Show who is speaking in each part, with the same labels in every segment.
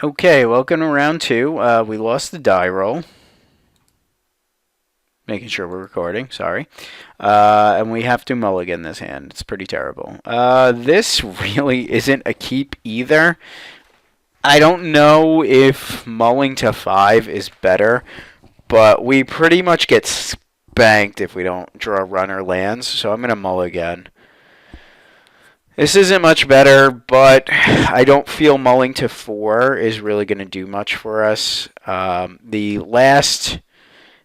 Speaker 1: Okay, welcome to round two. We lost the die roll. Making sure we're recording, sorry. And we have to mulligan this hand. It's pretty terrible. This really isn't a keep either. I don't know if mulling to 5 is better, but we pretty much get spanked if we don't draw runner lands, so I'm going to mulligan. This isn't much better, but I don't feel mulling to 4 is really going to do much for us. The last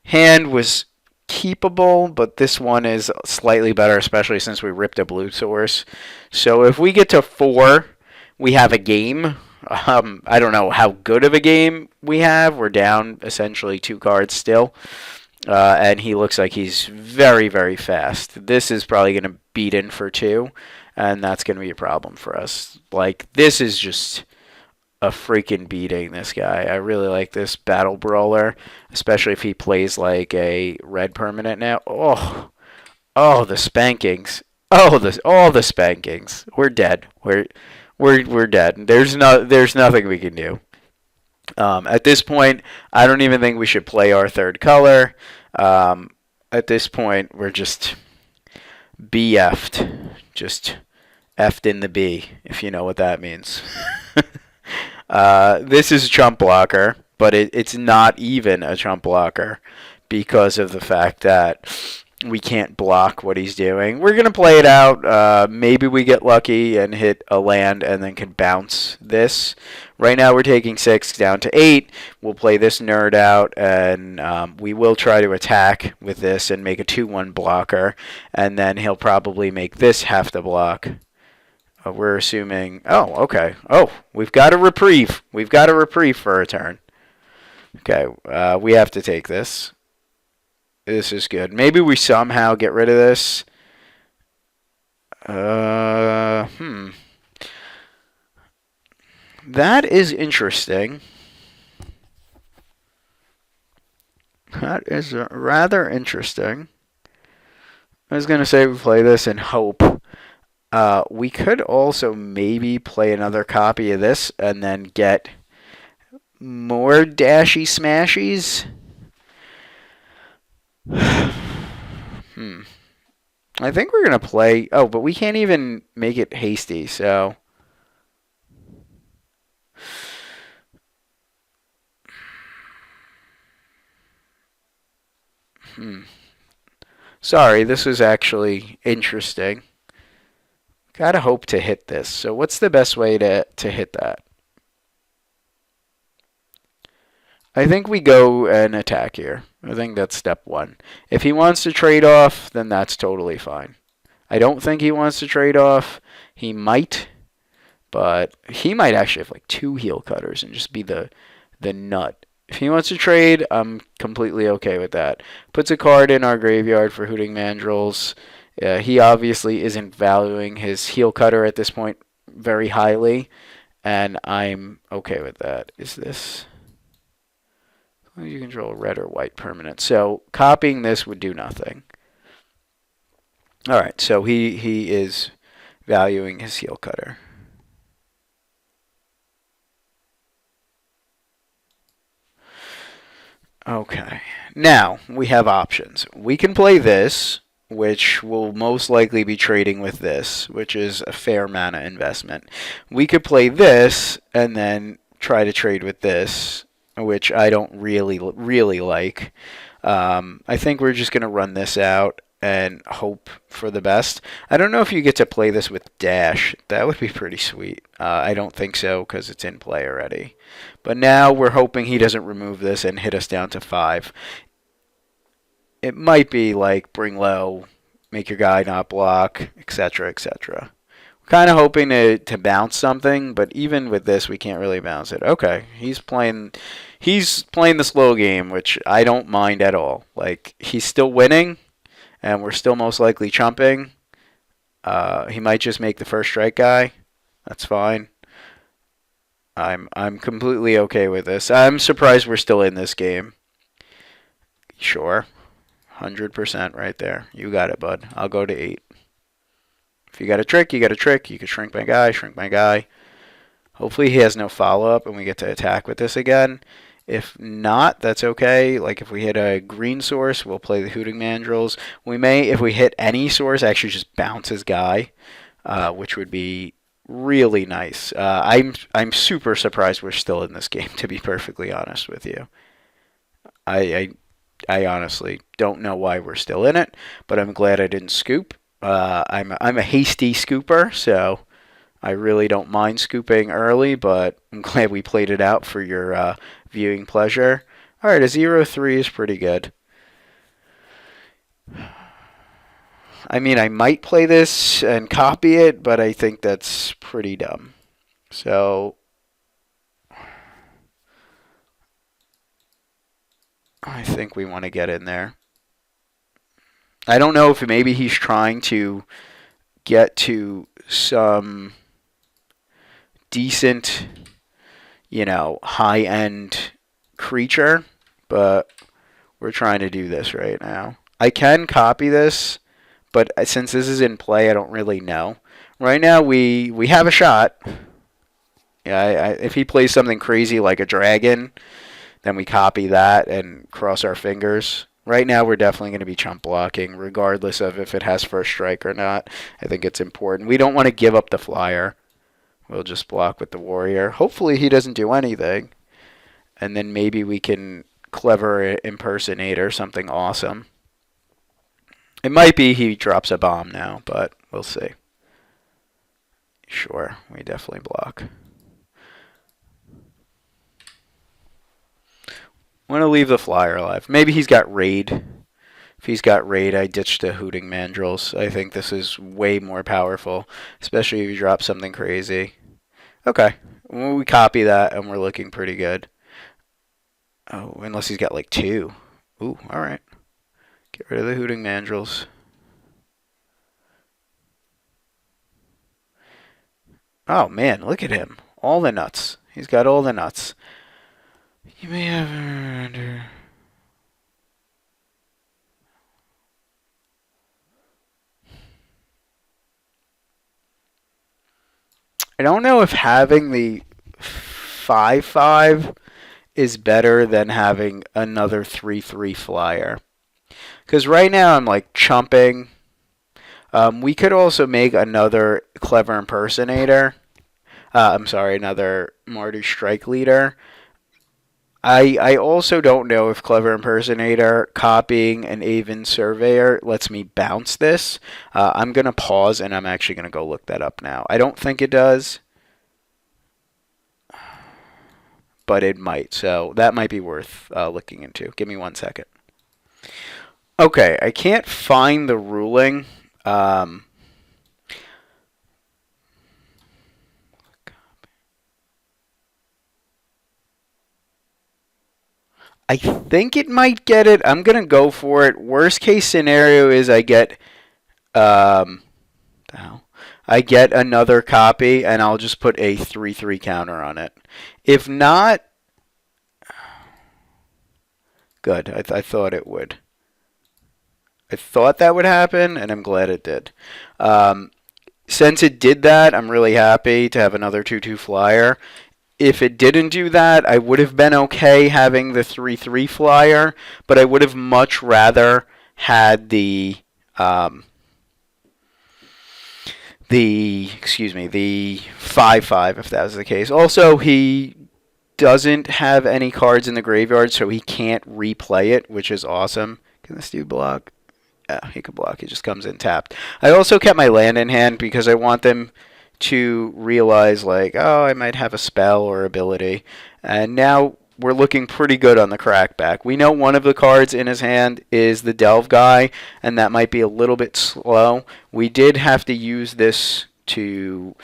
Speaker 1: hand was keepable, but this one is slightly better, especially since we ripped a blue source. So if we get to 4, we have a game. I don't know how good of a game we have. We're down essentially 2 cards still. And he looks like he's very, very fast. This is probably going to beat in for 2. And that's going to be a problem for us. Like, this is just a freaking beating, this guy. I really like this battle brawler, especially if he plays like a red permanent now. Oh, the spankings. All the spankings. We're dead. We're dead. There's nothing we can do. At this point, I don't even think we should play our third color. At this point, we're just BF'd. Just F'd in the B, if you know what that means. This is a chump blocker, but it's not even a chump blocker because of the fact that we can't block what he's doing. We're going to play it out. Maybe we get lucky and hit a land and then can bounce this. Right now we're taking 6 down to 8. We'll play this nerd out, and we will try to attack with this and make a 2-1 blocker, and then he'll probably make this have to block. We're assuming... Oh, okay. Oh, we've got a reprieve. We've got a reprieve for a turn. Okay, we have to take this. This is good. Maybe we somehow get rid of this. That is interesting. That is rather interesting. I was going to say we play this and hope. We could also maybe play another copy of this and then get more dashy smashies. I think we're going to play... Oh, but we can't even make it hasty, so... Sorry, this was actually interesting. Gotta hope to hit this. So what's the best way to hit that? I think we go and attack here. I think that's step 1. If he wants to trade off, then that's totally fine. I don't think he wants to trade off. He might, but he might actually have like 2 heel cutters and just be the nut. If he wants to trade, I'm completely okay with that. Puts a card in our graveyard for Hooting Mandrills. He obviously isn't valuing his heel cutter at this point very highly, and I'm okay with that. Is this... You control red or white permanent. So copying this would do nothing. Alright, so he is valuing his heel cutter. Okay, now we have options. We can play this, which will most likely be trading with this, which is a fair mana investment. We could play this and then try to trade with this, which I don't really like. I think we're just going to run this out and hope for the best. I don't know if you get to play this with dash. That would be pretty sweet. I don't think so because it's in play already. But now we're hoping he doesn't remove this and hit us down to 5. It might be like bring low, make your guy not block, etc., etc. Kind of hoping to bounce something, but even with this, we can't really bounce it. Okay, he's playing the slow game, which I don't mind at all. Like, he's still winning, and we're still most likely chumping. He might just make the first strike guy. That's fine. I'm completely okay with this. I'm surprised we're still in this game. Sure. 100% right there. You got it, bud. I'll go to 8. If you got a trick, you got a trick. You can shrink my guy, shrink my guy. Hopefully he has no follow-up and we get to attack with this again. If not, that's okay. Like if we hit a green source, we'll play the Hooting Mandrills. We may, if we hit any source, actually just bounce his guy, which would be really nice. I'm super surprised we're still in this game, to be perfectly honest with you. I I honestly don't know why we're still in it, but I'm glad I didn't scoop. I'm a hasty scooper, so I really don't mind scooping early, but I'm glad we played it out for your viewing pleasure. All right, a 0-3 is pretty good. I mean, I might play this and copy it, but I think that's pretty dumb. So I think we want to get in there. I don't know if maybe he's trying to get to some decent, high end creature, but we're trying to do this right now. I can copy this, but since this is in play, I don't really know. Right now, we have a shot. Yeah, if he plays something crazy like a dragon, then we copy that and cross our fingers. Right now, we're definitely going to be chump blocking, regardless of if it has first strike or not. I think it's important. We don't want to give up the flyer. We'll just block with the warrior. Hopefully, he doesn't do anything. And then maybe we can clever impersonate or something awesome. It might be he drops a bomb now, but we'll see. Sure, we definitely block. I want to leave the flyer alive. Maybe he's got raid. If he's got raid, I ditch the Hooting Mandrills. I think this is way more powerful, especially if you drop something crazy. Okay, well, we copy that, and we're looking pretty good. Oh, unless he's got like 2. Ooh, all right. Get rid of the Hooting Mandrills. Oh, man, look at him. All the nuts. He's got all the nuts. You may have under. I don't know if having the 5/5 is better than having another 3/3 flyer. Because right now I'm like chumping. We could also make another clever impersonator. I'm sorry, another Mardu Strike Leader. I also don't know if Clever Impersonator copying an Aven Surveyor lets me bounce this. I'm going to pause and I'm actually going to go look that up now. I don't think it does, but it might. So that might be worth looking into. Give me 1 second. Okay, I can't find the ruling. I think it might get it. I'm going to go for it. Worst case scenario is I get I get another copy and I'll just put a 3/3 counter on it. If not, good. I thought it would. I thought that would happen and I'm glad it did. Since it did that, I'm really happy to have another 2/2 flyer. If it didn't do that, I would have been okay having the 3/3 flyer, but I would have much rather had the 5/5 if that was the case. Also, he doesn't have any cards in the graveyard, so he can't replay it, which is awesome. Can this dude block? Yeah, he can block. He just comes in tapped. I also kept my land in hand because I want them to realize, like, oh, I might have a spell or ability. And now we're looking pretty good on the crackback. We know one of the cards in his hand is the Delve guy, and that might be a little bit slow. We did have to use this to,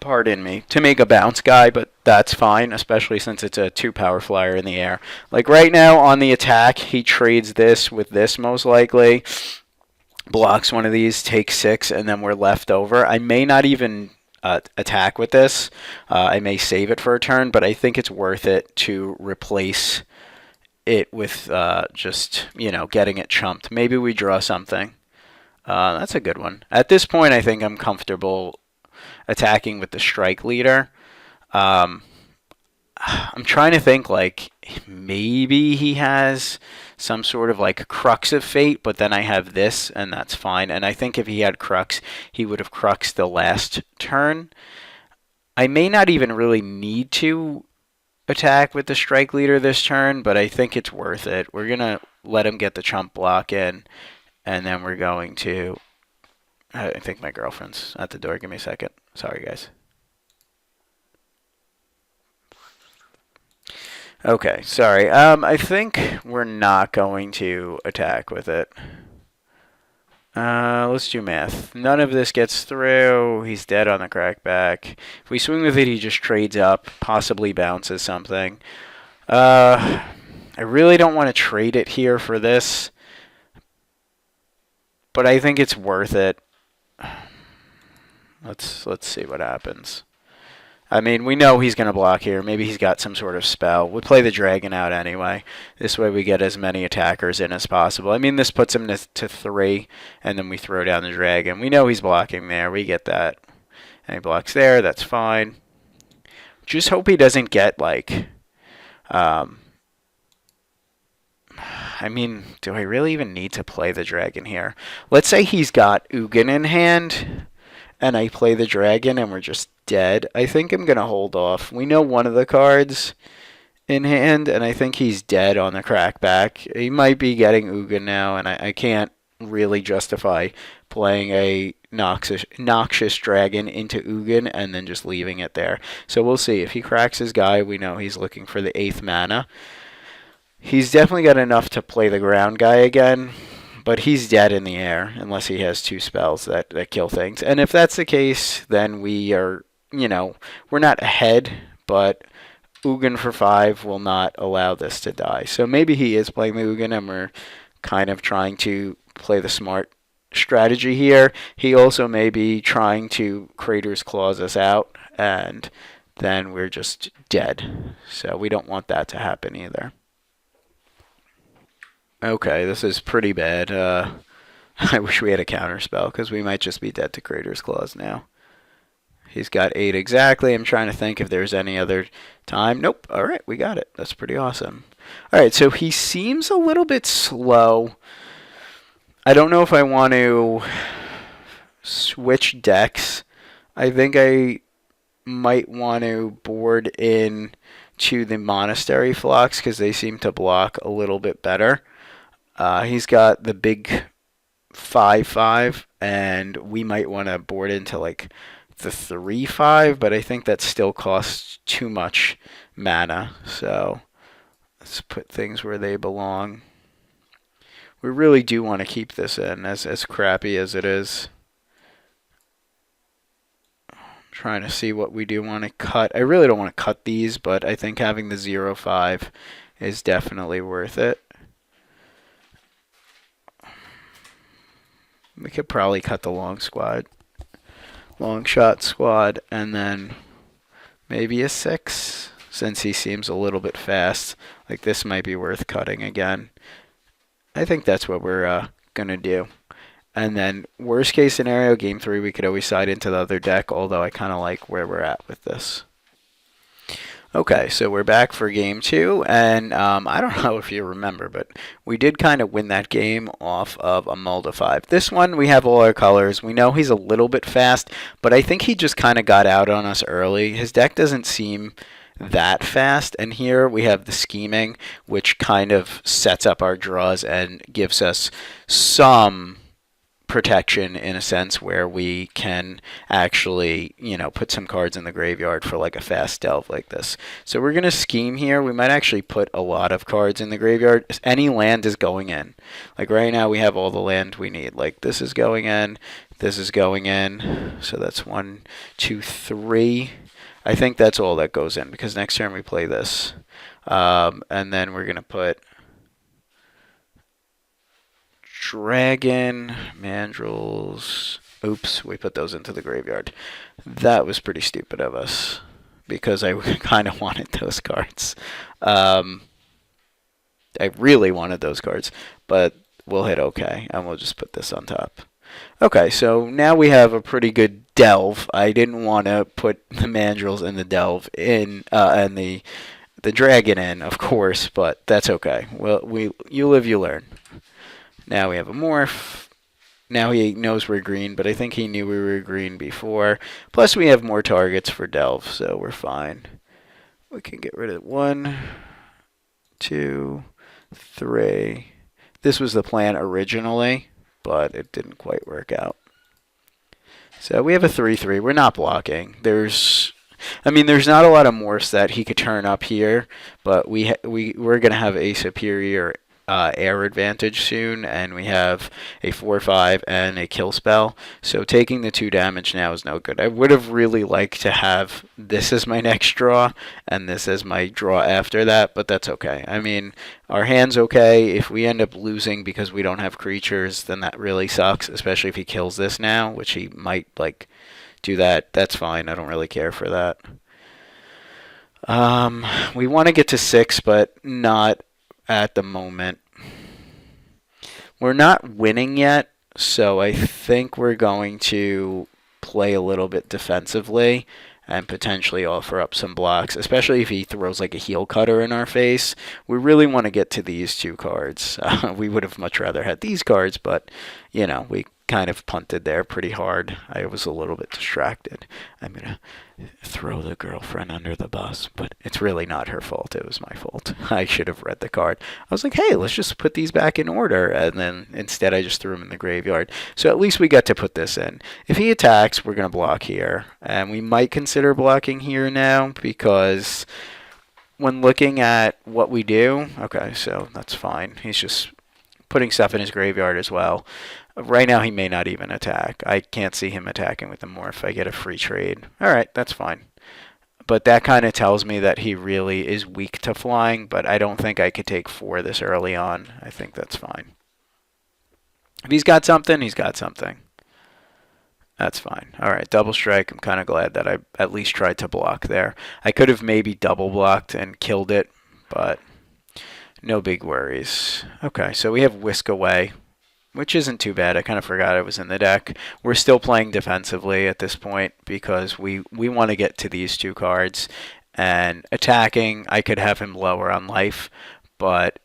Speaker 1: pardon me, to make a bounce guy, but that's fine, especially since it's a 2-power flyer in the air. Like right now on the attack, he trades this with this most likely. Blocks one of these, takes 6, and then we're left over. I may not even attack with this. I may save it for a turn, but I think it's worth it to replace it with just, getting it chumped. Maybe we draw something. That's a good one. At this point, I think I'm comfortable attacking with the strike leader. Um, I'm trying to think, like, maybe he has some sort of like crux of fate, but then I have this, and that's fine. And I think if he had crux, he would have crux the last turn. I may not even really need to attack with the strike leader this turn, but I think it's worth it. We're gonna let him get the chump block in, and then we're going to. I think my girlfriend's at the door. Give me a second. Sorry, guys. Okay, sorry. I think we're not going to attack with it. Let's do math. None of this gets through. He's dead on the crackback. If we swing with it, he just trades up, possibly bounces something. I really don't want to trade it here for this, but I think it's worth it. Let's see what happens. I mean, we know he's going to block here. Maybe he's got some sort of spell. We play the dragon out anyway. This way we get as many attackers in as possible. I mean, this puts him to 3, and then we throw down the dragon. We know he's blocking there. We get that. And he blocks there. That's fine. Just hope he doesn't get, like... I mean, do I really even need to play the dragon here? Let's say he's got Ugin in hand, and I play the dragon, and we're just dead. I think I'm going to hold off. We know one of the cards in hand, and I think he's dead on the crackback. He might be getting Ugin now, and I can't really justify playing a noxious dragon into Ugin and then just leaving it there. So we'll see. If he cracks his guy, we know he's looking for the 8th mana. He's definitely got enough to play the ground guy again, but he's dead in the air unless he has 2 spells that kill things. And if that's the case, then we are, we're not ahead, but Ugin for 5 will not allow this to die. So maybe he is playing the Ugin, and we're kind of trying to play the smart strategy here. He also may be trying to Crater's Claws us out, and then we're just dead. So we don't want that to happen either. Okay, this is pretty bad. I wish we had a counterspell, because we might just be dead to Crater's Claws now. He's got 8 exactly. I'm trying to think if there's any other time. Nope. All right, we got it. That's pretty awesome. All right, so he seems a little bit slow. I don't know if I want to switch decks. I think I might want to board in to the Monastery Phlox, because they seem to block a little bit better. He's got the big 5/5, and we might want to board into like the 3/5, but I think that still costs too much mana. So let's put things where they belong. We really do want to keep this in, as crappy as it is. I'm trying to see what we do want to cut. I really don't want to cut these, but I think having the 0/5 is definitely worth it. We could probably cut the long shot squad, and then maybe a 6, since he seems a little bit fast. Like, this might be worth cutting again. I think that's what we're going to do. And then, worst case scenario, game 3, we could always side into the other deck, although I kind of like where we're at with this. Okay, so we're back for game 2, and I don't know if you remember, but we did kind of win that game off of a Mulda 5. This one, we have all our colors. We know he's a little bit fast, but I think he just kind of got out on us early. His deck doesn't seem that fast, and here we have the scheming, which kind of sets up our draws and gives us some protection in a sense where we can actually, put some cards in the graveyard for like a fast delve like this. So we're going to scheme here. We might actually put a lot of cards in the graveyard. Any land is going in. Like right now we have all the land we need. Like this is going in, this is going in. So that's 1, 2, 3. I think that's all that goes in, because next turn we play this. And then we're going to put Dragon, Mandrills. Oops, we put those into the graveyard. That was pretty stupid of us, because I kind of wanted those cards. I really wanted those cards, but we'll hit OK, and we'll just put this on top. Okay, so now we have a pretty good delve. I didn't want to put the mandrills and the delve in, and the dragon in, of course, but that's okay. Well, you live, you learn. Now we have a morph. Now he knows we're green, but I think he knew we were green before. Plus, we have more targets for delve, so we're fine. We can get rid of 1, 2, 3. This was the plan originally, but it didn't quite work out. So we have a 3/3. We're not blocking. There's not a lot of morphs that he could turn up here, but we're gonna have a superior air advantage soon, and we have a 4/5 and a kill spell. So taking the 2 damage now is no good. I would have really liked to have this as my next draw and this as my draw after that, but that's okay. I mean, our hand's okay. If we end up losing because we don't have creatures, then that really sucks, especially if he kills this now, which he might do that. That's fine. I don't really care for that. We want to get to 6, but not at the moment. We're not winning yet, so I think we're going to play a little bit defensively and potentially offer up some blocks, especially if he throws like a heel cutter in our face. We really want to get to these 2 cards. We would have much rather had these cards, but we kind of punted there pretty hard. I was a little bit distracted. I'm going to throw the girlfriend under the bus, but it's really not her fault. It was my fault. I should have read the card. I was like, hey, let's just put these back in order, and then instead I just threw them in the graveyard. So at least we got to put this in. If he attacks, we're going to block here, and we might consider blocking here now because when looking at what we do, okay, so that's fine. He's just putting stuff in his graveyard as well. Right now, he may not even attack. I can't see him attacking with the morph. I get a free trade. All right, that's fine. But that kind of tells me that he really is weak to flying, but I don't think I could take 4 this early on. I think that's fine. If he's got something, he's got something. That's fine. All right, double strike. I'm kind of glad that I at least tried to block there. I could have maybe double blocked and killed it, but no big worries. Okay, so we have Whisk Away, which isn't too bad. I kind of forgot it was in the deck. We're still playing defensively at this point because we want to get to these 2 cards. And attacking, I could have him lower on life, but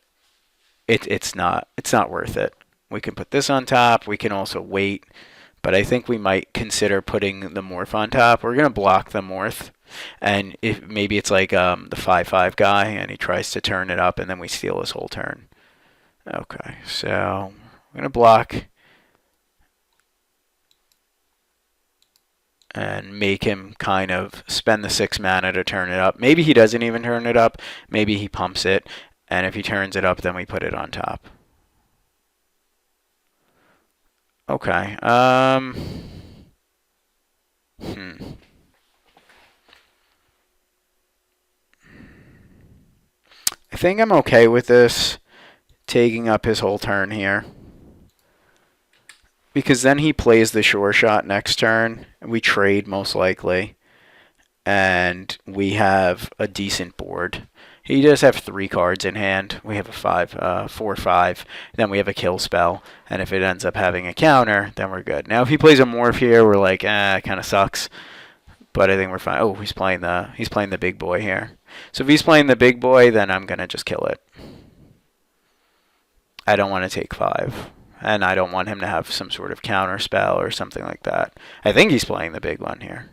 Speaker 1: it's not worth it. We can put this on top. We can also wait, but I think we might consider putting the morph on top. We're going to block the morph. And if maybe it's like the 5/5 guy, and he tries to turn it up, and then we steal his whole turn. Okay, so we're going to block and make him kind of spend the 6 mana to turn it up. Maybe he doesn't even turn it up. Maybe he pumps it, and if he turns it up, then we put it on top. Okay. I think I'm okay with this, taking up his whole turn here. Because then he plays the sure shot next turn. We trade most likely. And we have a decent board. He does have 3 cards in hand. We have a 4/5. Then we have a kill spell. And if it ends up having a counter, then we're good. Now if he plays a morph here, we're like, it kind of sucks. But I think we're fine. Oh, he's playing the big boy here. So if he's playing the big boy, then I'm gonna just kill it. I don't want to take 5. And I don't want him to have some sort of counter spell or something like that. I think he's playing the big one here.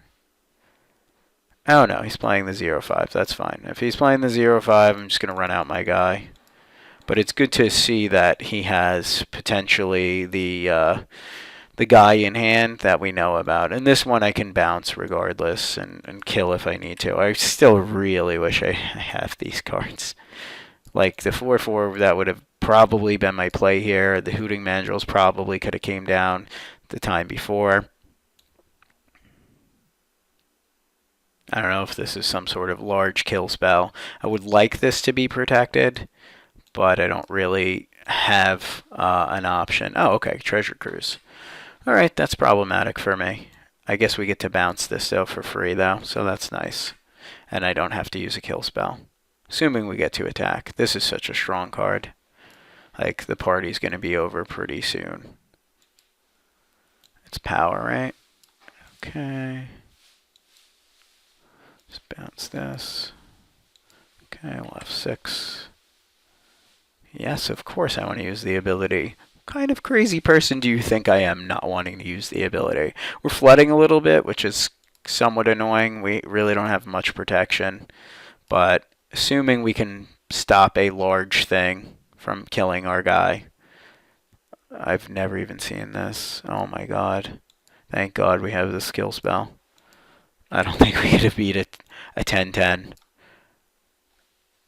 Speaker 1: Oh no, he's playing the 0/5. That's fine. If he's playing the 0/5, I'm just going to run out my guy. But it's good to see that he has potentially the guy in hand that we know about. And this one I can bounce regardless and kill if I need to. I still really wish I have these cards. Like the 4/4, that would have probably been my play here. The Hooting Mandrills probably could have came down the time before. I don't know if this is some sort of large kill spell. I would like this to be protected, but I don't really have an option. Oh, okay, Treasure Cruise. All right, that's problematic for me. I guess we get to bounce this though for free though, so that's nice. And I don't have to use a kill spell. Assuming we get to attack. This is such a strong card. Like, the party's going to be over pretty soon. It's power, right? Okay. Let's bounce this. Okay, we'll have 6. Yes, of course I want to use the ability. What kind of crazy person do you think I am not wanting to use the ability? We're flooding a little bit, which is somewhat annoying. We really don't have much protection. But assuming we can stop a large thing from killing our guy. I've never even seen this. Oh my god. Thank god we have the skill spell. I don't think we could have beat a 10-10.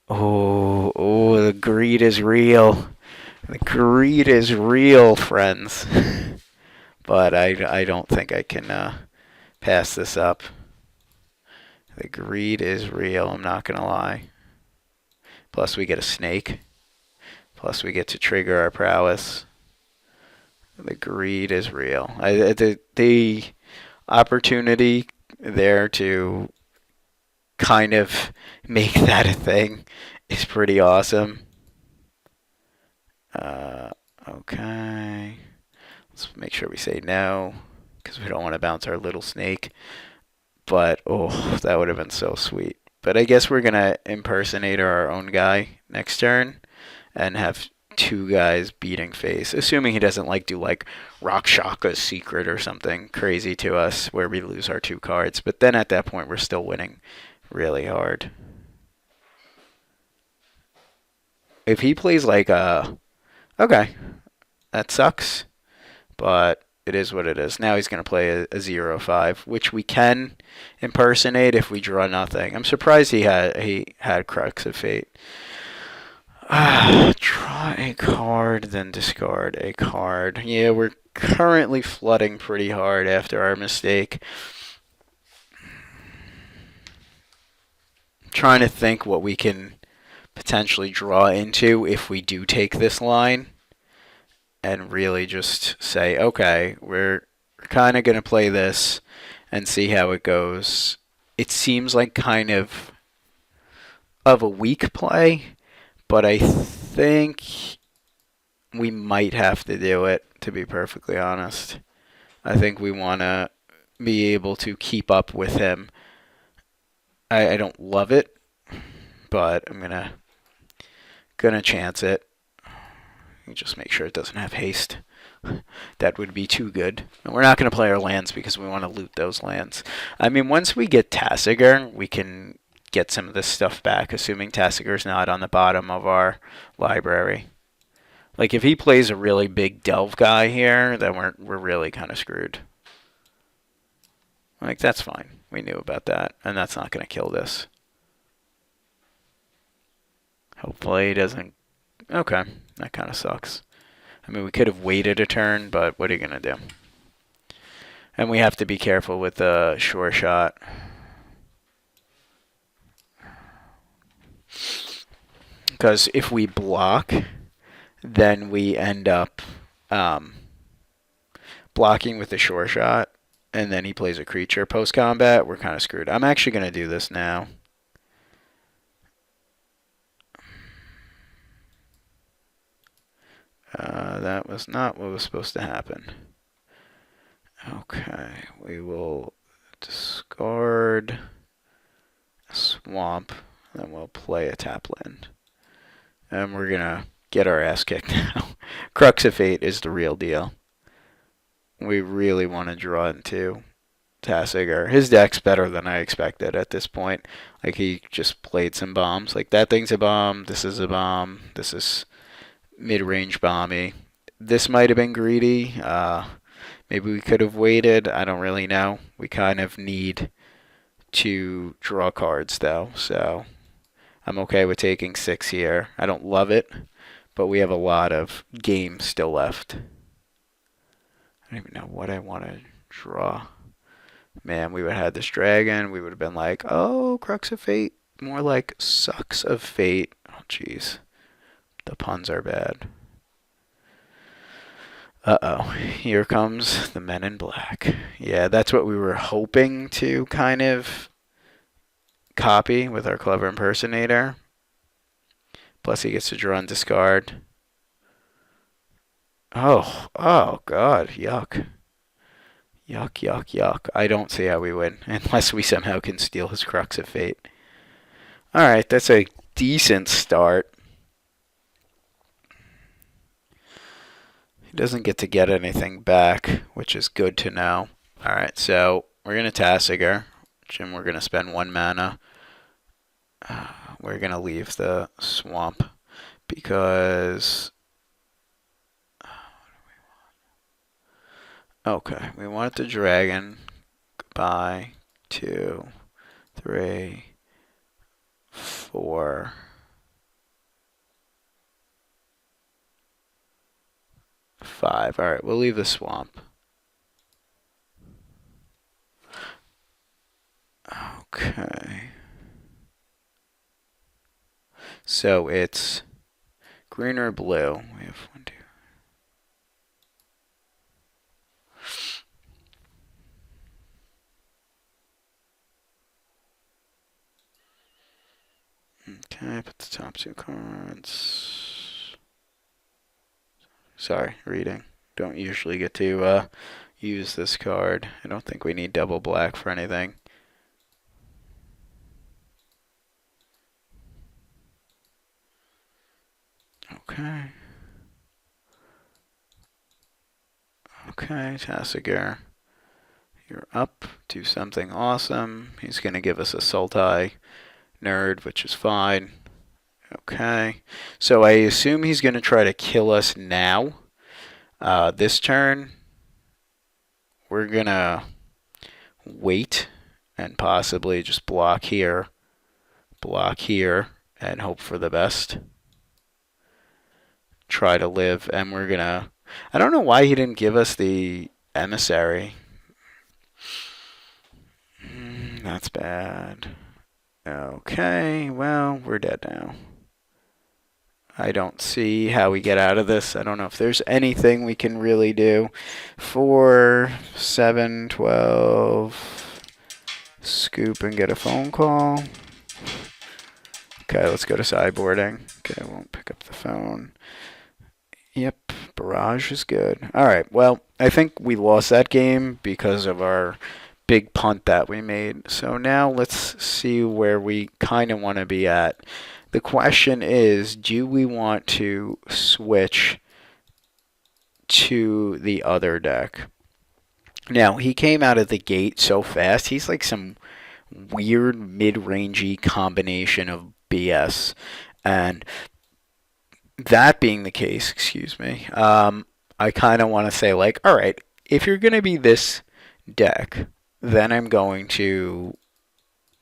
Speaker 1: Oh, the greed is real. The greed is real, friends. But I don't think I can pass this up. The greed is real, I'm not going to lie. Plus we get a snake. Plus we get to trigger our prowess. The greed is real. The opportunity there to kind of make that a thing is pretty awesome. Okay. Let's make sure we say no, because we don't want to bounce our little snake. But, oh, that would have been so sweet. But I guess we're going to impersonate our own guy next turn and have 2 guys beating face, assuming he doesn't do Rakshaka's Secret or something crazy to us where we lose our 2 cards. But then at that point, we're still winning really hard. If he plays okay, that sucks, but it is what it is. Now he's going to play a 0-5, which we can impersonate if we draw nothing. I'm surprised he had Crux of Fate. Draw a card, then discard a card. Yeah, we're currently flooding pretty hard after our mistake. I'm trying to think what we can potentially draw into if we do take this line and really just say, okay, we're kind of going to play this and see how it goes. It seems like kind of a weak play, but I think we might have to do it, to be perfectly honest. I think we want to be able to keep up with him. I don't love it, but I'm gonna chance it. Just make sure it doesn't have haste. That would be too good. And we're not going to play our lands because we want to loot those lands. I mean, once we get Tasigur, we can get some of this stuff back, assuming Tasigur's not on the bottom of our library. Like, if he plays a really big Delve guy here, then we're really kind of screwed. Like, that's fine. We knew about that, and that's not going to kill this. Hopefully he doesn't. Okay, that kind of sucks. I mean, we could have waited a turn, but what are you going to do? And we have to be careful with the sure shot. Because if we block, then we end up blocking with the sure shot, and then he plays a creature post-combat. We're kind of screwed. I'm actually going to do this now. That was not what was supposed to happen. Okay, we will discard a swamp, then we'll play a tap land. And we're going to get our ass kicked now. Crux of Fate is the real deal. We really want to draw into Tasigur. His deck's better than I expected at this point. Like, he just played some bombs. Like, that thing's a bomb, this is a bomb, this is mid-range bomby. This might have been greedy. Maybe we could have waited. I don't really know. We kind of need to draw cards, though. So I'm okay with taking 6 here. I don't love it, but we have a lot of games still left. I don't even know what I want to draw. Man, we would have had this dragon. We would have been like, oh, Crux of Fate. More like Sucks of Fate. Oh, jeez. The puns are bad. Uh-oh. Here comes the Men in Black. Yeah, that's what we were hoping to kind of copy with our clever impersonator. Plus he gets to draw and discard. Oh, God. Yuck. Yuck, yuck, yuck. I don't see how we win, unless we somehow can steal his Crux of Fate. Alright, that's a decent start. He doesn't get anything back, which is good to know. Alright, so we're going to Tasigur, and we're going to spend 1 mana. We're going to leave the swamp because... Okay, we want the dragon. Goodbye. 2, 3, 4. 5. Alright, we'll leave the swamp. Okay. So it's green or blue. We have 1, 2. Okay, put the top 2 cards. Sorry, reading. Don't usually get to use this card. I don't think we need double black for anything. Okay. Okay, Tasigur. You're up to something awesome. He's going to give us a Sultai nerd, which is fine. Okay. So I assume he's going to try to kill us now. This turn, we're going to wait and possibly just block here, and hope for the best. Try to live, and we're going to... I don't know why he didn't give us the emissary. That's bad. Okay, well, we're dead now. I don't see how we get out of this. I don't know if there's anything we can really do. 4, 7, 12. Scoop and get a phone call. Okay, let's go to sideboarding. Okay, I won't pick up the phone. Yep, barrage is good. Alright, well, I think we lost that game because of our big punt that we made. So now let's see where we kind of want to be at. The question is, do we want to switch to the other deck? Now, he came out of the gate so fast. He's like some weird mid-rangey combination of BS. And that being the case, excuse me, I kind of want to say, like, all right, if you're going to be this deck, then I'm going to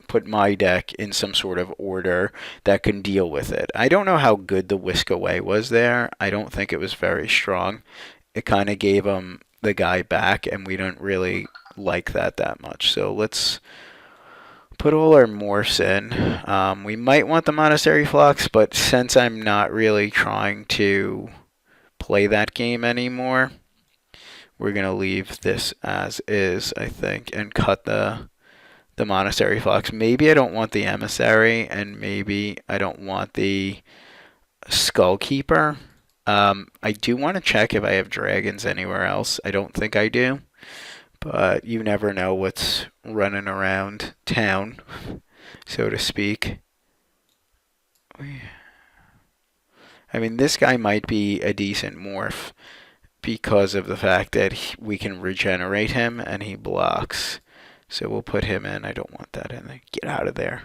Speaker 1: put my deck in some sort of order that can deal with it. I don't know how good the Whisk Away was there. I don't think it was very strong. It kind of gave him the guy back, and we don't really like that much. So let's put all our morphs in. We might want the Monastery Flux, but since I'm not really trying to play that game anymore, we're going to leave this as is, I think, and cut the Monastery Flux. Maybe I don't want the Emissary, and maybe I don't want the Skullkeeper. I do want to check if I have dragons anywhere else. I don't think I do, but you never know what's running around town, so to speak. I mean, this guy might be a decent morph because of the fact that we can regenerate him and he blocks. So we'll put him in. I don't want that in there. Get out of there.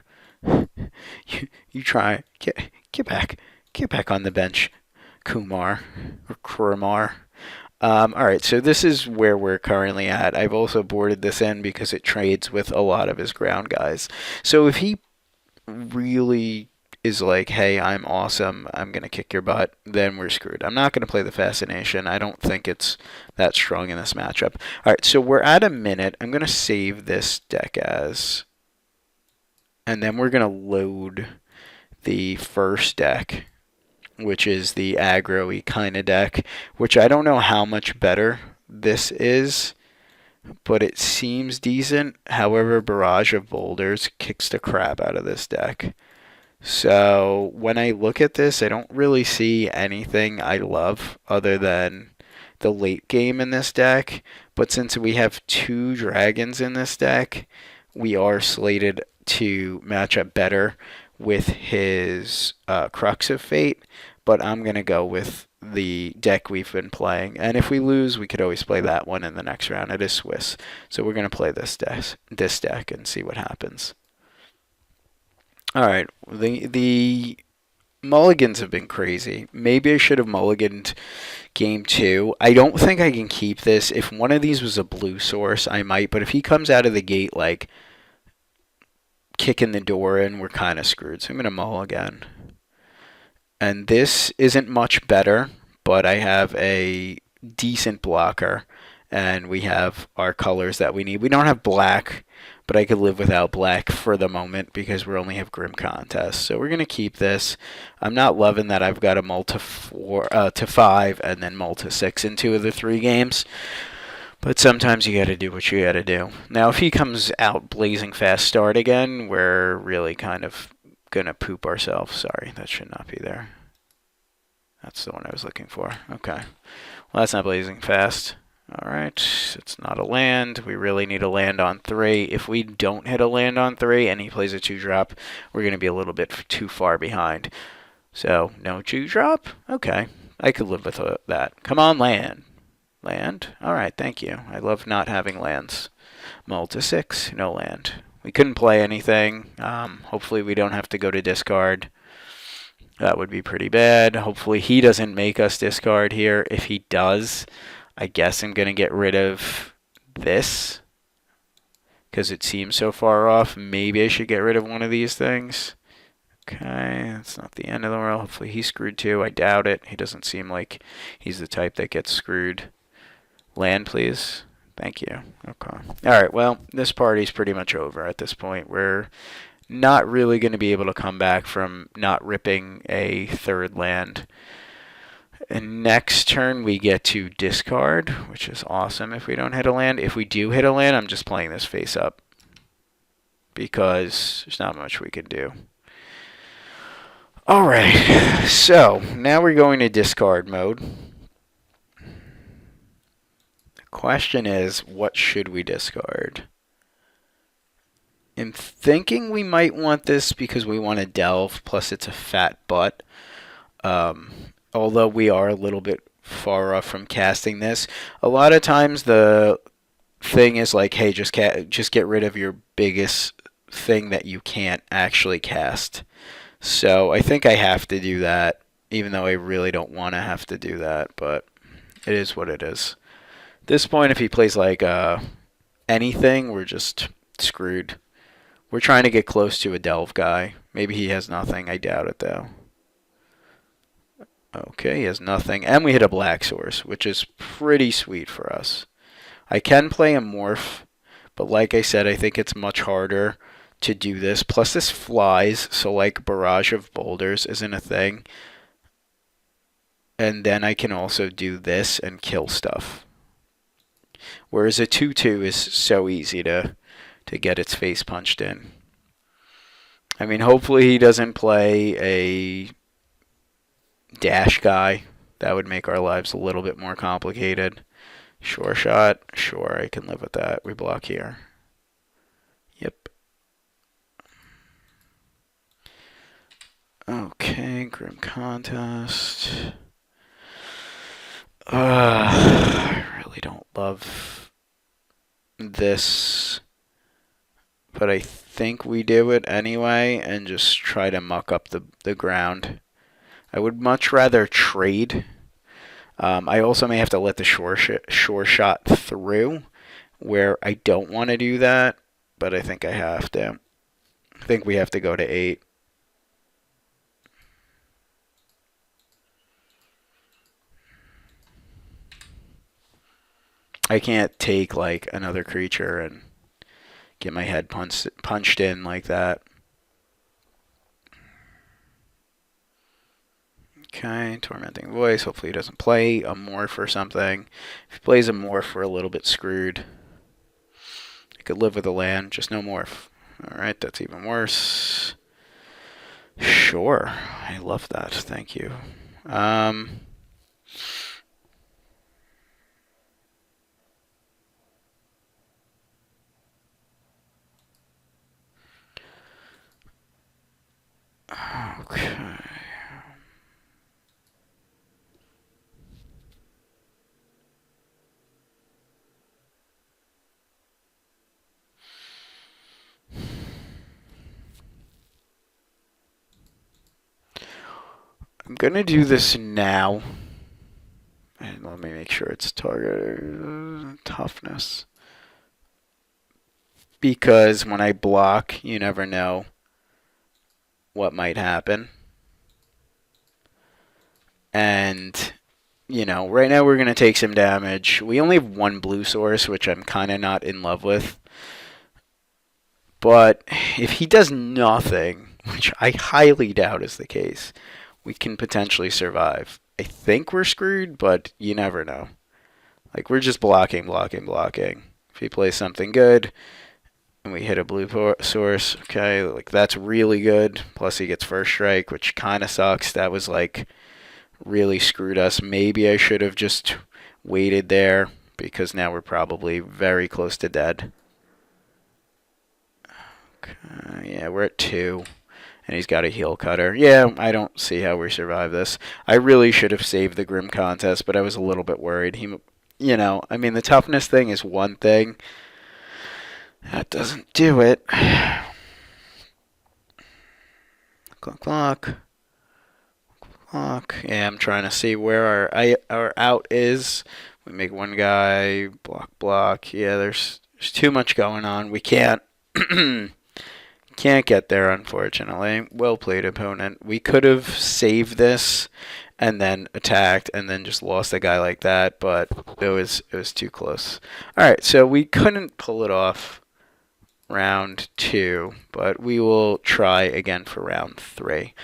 Speaker 1: you try. Get back. Get back on the bench, Kumar. Or Kurmar. Alright, so this is where we're currently at. I've also boarded this in because it trades with a lot of his ground guys. So if he really is like, hey, I'm awesome, I'm going to kick your butt, then we're screwed. I'm not going to play the Fascination. I don't think it's that strong in this matchup. Alright, so we're at a minute. I'm going to save this deck as, and then we're going to load the first deck, which is the aggro-y kind of deck, which I don't know how much better this is, but it seems decent. However, Barrage of Boulders kicks the crap out of this deck. So when I look at this, I don't really see anything I love other than the late game in this deck, but But since we have 2 dragons in this deck, we are slated to match up better with his Crux of Fate. But I'm going to go with the deck we've been playing. And if we lose, we could always play that one in the next round. It is Swiss. So we're going to play this deck and see what happens. All right. The mulligans have been crazy. Maybe I should have mulliganed game 2. I don't think I can keep this. If one of these was a blue source, I might. But if he comes out of the gate like kicking the door in, we're kind of screwed. So I'm going to mulligan. And this isn't much better, but I have a decent blocker. And we have our colors that we need. We don't have black, but I could live without black for the moment because we only have Grim Contest. So we're going to keep this. I'm not loving that I've got a mull to 5 and then mull to 6 in 2 of the 3 games. But sometimes you got to do what you got to do. Now, if he comes out blazing fast start again, we're really kind of going to poop ourselves. Sorry, that should not be there. That's the one I was looking for. Okay. Well, that's not blazing fast. All right, it's not a land. We really need a land on 3. If we don't hit a land on 3 and he plays a 2-drop, we're going to be a little bit too far behind. So, no 2-drop? Okay, I could live with that. Come on, land. Land? All right, thank you. I love not having lands. Mull to 6, no land. We couldn't play anything. Hopefully we don't have to go to discard. That would be pretty bad. Hopefully he doesn't make us discard here. If he does, I guess I'm going to get rid of this because it seems so far off. Maybe I should get rid of one of these things. Okay, that's not the end of the world. Hopefully he's screwed too. I doubt it. He doesn't seem like he's the type that gets screwed. Land, please. Thank you. Okay. All right, well, this party's pretty much over at this point. We're not really going to be able to come back from not ripping a 3rd land. And next turn we get to discard, which is awesome if we don't hit a land. If we do hit a land, I'm just playing this face up because there's not much we can do. All right, so now we're going to discard mode. The question is, what should we discard? I'm thinking we might want this because we want to delve, plus it's a fat butt. Although we are a little bit far off from casting this. A lot of times the thing is like, hey, just get rid of your biggest thing that you can't actually cast. So I think I have to do that, even though I really don't want to have to do that, but it is what it is. At this point, if he plays like anything, we're just screwed. We're trying to get close to a delve guy. Maybe he has nothing. I doubt it, though. Okay, he has nothing. And we hit a black source, which is pretty sweet for us. I can play a morph, but like I said, I think it's much harder to do this. Plus this flies, so like Barrage of Boulders isn't a thing. And then I can also do this and kill stuff. Whereas a 2/2 is so easy to get its face punched in. I mean, hopefully he doesn't play a dash guy. That would make our lives a little bit more complicated. Sure shot. Sure, I can live with that. We block here. Yep. Okay, Grim Contest. I really don't love this, but I think we do it anyway and just try to muck up the ground. I would much rather trade. I also may have to let the sure shot through, where I don't want to do that, but I think I have to. I think we have to go to 8. I can't take like another creature and get my head punched in like that. Okay, Tormenting Voice. Hopefully he doesn't play a morph or something. If he plays a morph, we're a little bit screwed. I could live with a land, just no morph. Alright, that's even worse. Sure, I love that. Thank you. I'm going to do this now. And let me make sure it's target toughness. Because when I block, you never know what might happen. And, you know, right now we're going to take some damage. We only have one blue source, which I'm kind of not in love with. But if he does nothing, which I highly doubt is the case, we can potentially survive. I think we're screwed, but you never know. Like, we're just blocking. If he plays something good and we hit a blue source, okay, like that's really good. Plus he gets first strike, which kind of sucks. That was like really screwed us. Maybe I should have just waited there because now we're probably very close to dead. Okay, yeah, we're at 2. And he's got a heel cutter. Yeah, I don't see how we survive this. I really should have saved the Grim contest, but I was a little bit worried. You know, I mean, the toughness thing is one thing. That doesn't do it. Clock. Yeah, I'm trying to see where our out is. We make one guy block. Yeah, there's too much going on. We can't can't get there, unfortunately. Well played, opponent. We could have saved this and then attacked and then just lost a guy like that, but it was too close. All right, so we couldn't pull it off round 2, but we will try again for round 3.